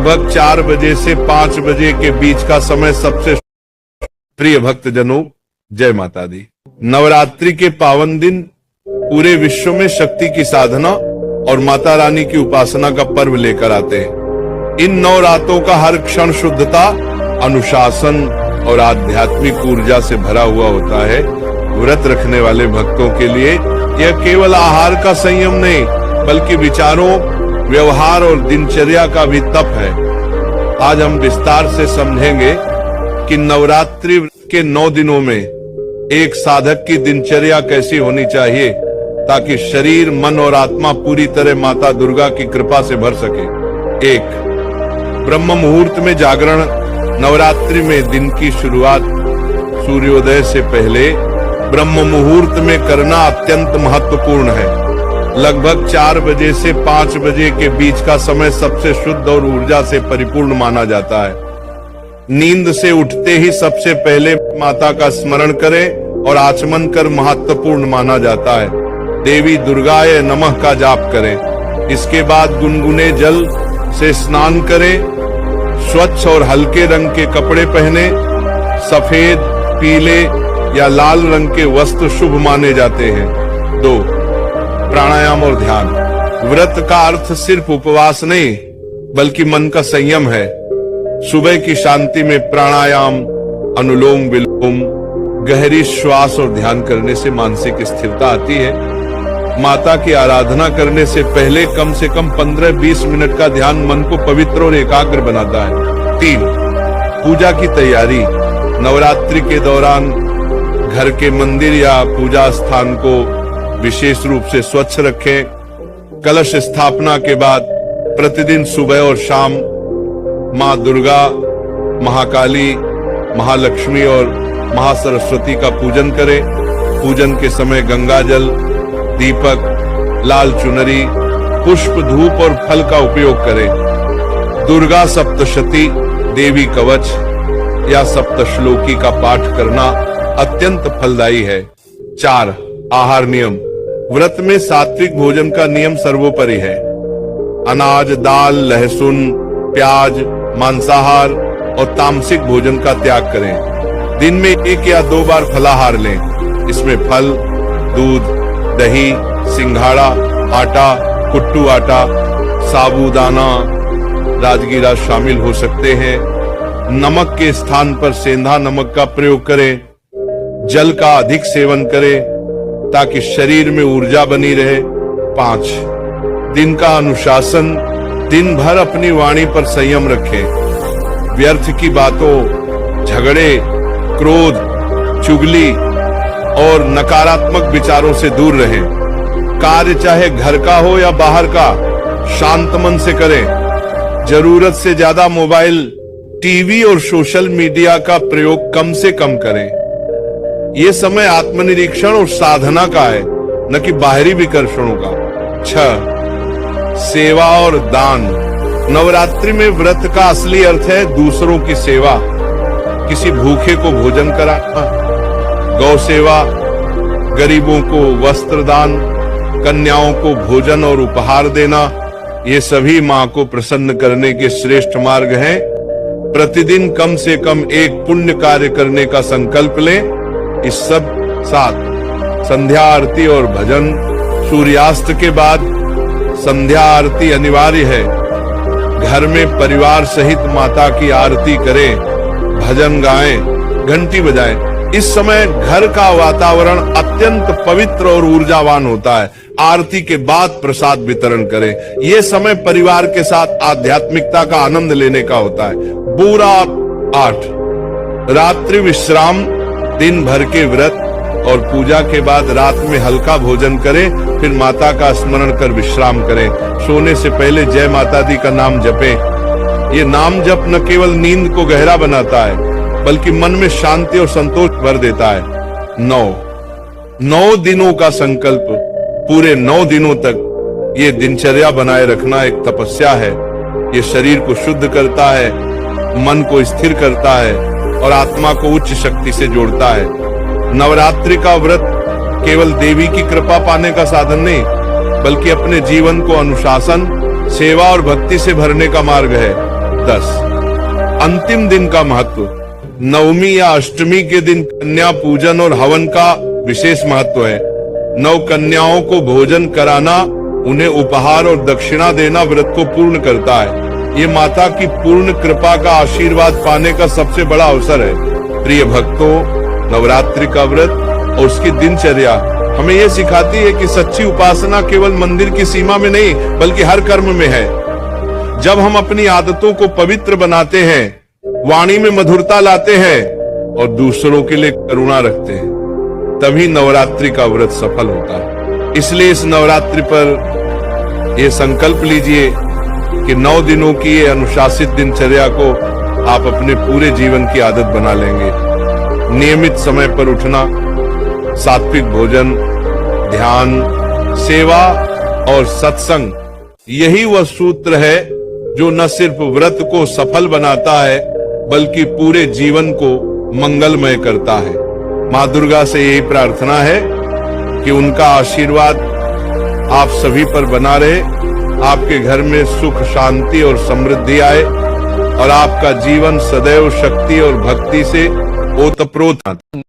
लगभग 4 बजे से 5 बजे के बीच का समय सबसे प्रिय भक्तजनों, जय माता दी। नवरात्रि के पावन दिन पूरे विश्व में शक्ति की साधना और माता रानी की उपासना का पर्व लेकर आते हैं। इन 9 रातों का हर क्षण शुद्धता, अनुशासन और आध्यात्मिक ऊर्जा से भरा हुआ होता है। व्रत रखने वाले भक्तों के लिए यह केवल आहार का संयम नहीं, बल्कि विचारों, व्यवहार और दिनचर्या का भी तप है। आज हम विस्तार से समझेंगे कि नवरात्रि के 9 दिनों में एक साधक की दिनचर्या कैसी होनी चाहिए ताकि शरीर, मन और आत्मा पूरी तरह माता दुर्गा की कृपा से भर सके। 1. ब्रह्म मुहूर्त में जागरण। नवरात्रि में दिन की शुरुआत सूर्योदय से पहले ब्रह्म मुहूर्त में करना अत्यंत महत्वपूर्ण है। लगभग 4 बजे से 5 बजे के बीच का समय सबसे शुद्ध और ऊर्जा से परिपूर्ण माना जाता है। नींद से उठते ही सबसे पहले माता का स्मरण करें और आचमन कर महत्वपूर्ण माना जाता है। देवी दुर्गाय नमः का जाप करें। इसके बाद गुनगुने जल से स्नान करें। स्वच्छ और हल्के रंग के कपड़े पहने। सफेद, पीले या लाल रंग के वस्त्र शुभ माने जाते हैं। 2. प्राणायाम और ध्यान। व्रत का अर्थ सिर्फ उपवास नहीं, बल्कि मन का संयम है। सुबह की शांति में प्राणायाम, अनुलोम विलोम, गहरी श्वास और ध्यान करने से मानसिक स्थिरता आती है। माता की आराधना करने से पहले कम से कम 15-20 मिनट का ध्यान मन को पवित्र और एकाग्र बनाता है। 3. पूजा की तैयारी। नवरात्रि के दौरान घर के मंदिर या पूजा स्थान को विशेष रूप से स्वच्छ रखें। कलश स्थापना के बाद प्रतिदिन सुबह और शाम मां दुर्गा, महाकाली, महालक्ष्मी और महासरस्वती का पूजन करें। पूजन के समय गंगा जल, दीपक, लाल चुनरी, पुष्प, धूप और फल का उपयोग करें। दुर्गा सप्तशती, देवी कवच या सप्तश्लोकी का पाठ करना अत्यंत फलदायी है। 4. आहार नियम। व्रत में सात्विक भोजन का नियम सर्वोपरि है। अनाज, दाल, लहसुन, प्याज, मांसाहार और तामसिक भोजन का त्याग करें। दिन में 1 या 2 बार फलाहार लें। इसमें फल, दूध, दही, सिंघाड़ा, आटा, कुट्टू आटा, साबूदाना, राजगीरा शामिल हो सकते हैं। नमक के स्थान पर सेंधा नमक का प्रयोग करें। जल का अधिक सेवन करें ताकि शरीर में ऊर्जा बनी रहे। 5. दिन का अनुशासन। दिन भर अपनी वाणी पर संयम रखें। व्यर्थ की बातों, झगड़े, क्रोध, चुगली और नकारात्मक विचारों से दूर रहें। कार्य चाहे घर का हो या बाहर का, शांत मन से करें। जरूरत से ज्यादा मोबाइल, टीवी और सोशल मीडिया का प्रयोग कम से कम करें। ये समय आत्मनिरीक्षण और साधना का है, न कि बाहरी विकर्षणों का। 6. सेवा और दान। नवरात्रि में व्रत का असली अर्थ है दूसरों की सेवा। किसी भूखे को भोजन कराना, गौ सेवा, गरीबों को वस्त्र दान, कन्याओं को भोजन और उपहार देना, ये सभी मां को प्रसन्न करने के श्रेष्ठ मार्ग हैं। प्रतिदिन कम से कम एक पुण्य कार्य करने का संकल्प लें। इस सब साथ संध्या आरती और भजन। सूर्यास्त के बाद संध्या आरती अनिवार्य है। घर में परिवार सहित माता की आरती करें, भजन गाएं, घंटी बजाएं। इस समय घर का वातावरण अत्यंत पवित्र और ऊर्जावान होता है। आरती के बाद प्रसाद वितरण करें। यह समय परिवार के साथ आध्यात्मिकता का आनंद लेने का होता है। पूरा 8. रात्रि विश्राम। दिन भर के व्रत और पूजा के बाद रात में हल्का भोजन करें, फिर माता का स्मरण कर विश्राम करें। सोने से पहले जय माता दी का नाम जपें। ये नाम जप न केवल नींद को गहरा बनाता है, बल्कि मन में शांति और संतोष भर देता है। 9 दिनों का संकल्प। पूरे 9 दिनों तक ये दिनचर्या बनाए रखना एक तपस्या है। ये शरीर को शुद्ध करता है, मन को स्थिर करता है और आत्मा को उच्च शक्ति से जोड़ता है। नवरात्रि का व्रत केवल देवी की कृपा पाने का साधन नहीं, बल्कि अपने जीवन को अनुशासन, सेवा और भक्ति से भरने का मार्ग है। 10। अंतिम दिन का महत्व। नवमी या अष्टमी के दिन कन्या पूजन और हवन का विशेष महत्व है। नव कन्याओं को भोजन कराना, उन्हें उपहार और दक्षिणा देना व्रत को पूर्ण करता है। ये माता की पूर्ण कृपा का आशीर्वाद पाने का सबसे बड़ा अवसर है। प्रिय भक्तों, नवरात्रि का व्रत और उसकी दिनचर्या हमें यह सिखाती है कि सच्ची उपासना केवल मंदिर की सीमा में नहीं बल्कि हर कर्म में है। जब हम अपनी आदतों को पवित्र बनाते हैं, वाणी में मधुरता लाते हैं और दूसरों के लिए करुणा रखते हैं, तभी नवरात्रि का व्रत सफल होता है। इसलिए इस नवरात्रि पर यह संकल्प लीजिए कि 9 दिनों की ये अनुशासित दिनचर्या को आप अपने पूरे जीवन की आदत बना लेंगे। नियमित समय पर उठना, सात्विक भोजन, ध्यान, सेवा और सत्संग, यही वह सूत्र है जो न सिर्फ व्रत को सफल बनाता है बल्कि पूरे जीवन को मंगलमय करता है। मां दुर्गा से यही प्रार्थना है कि उनका आशीर्वाद आप सभी पर बना रहे, आपके घर में सुख, शांति और समृद्धि आए और आपका जीवन सदैव शक्ति और भक्ति से ओतप्रोत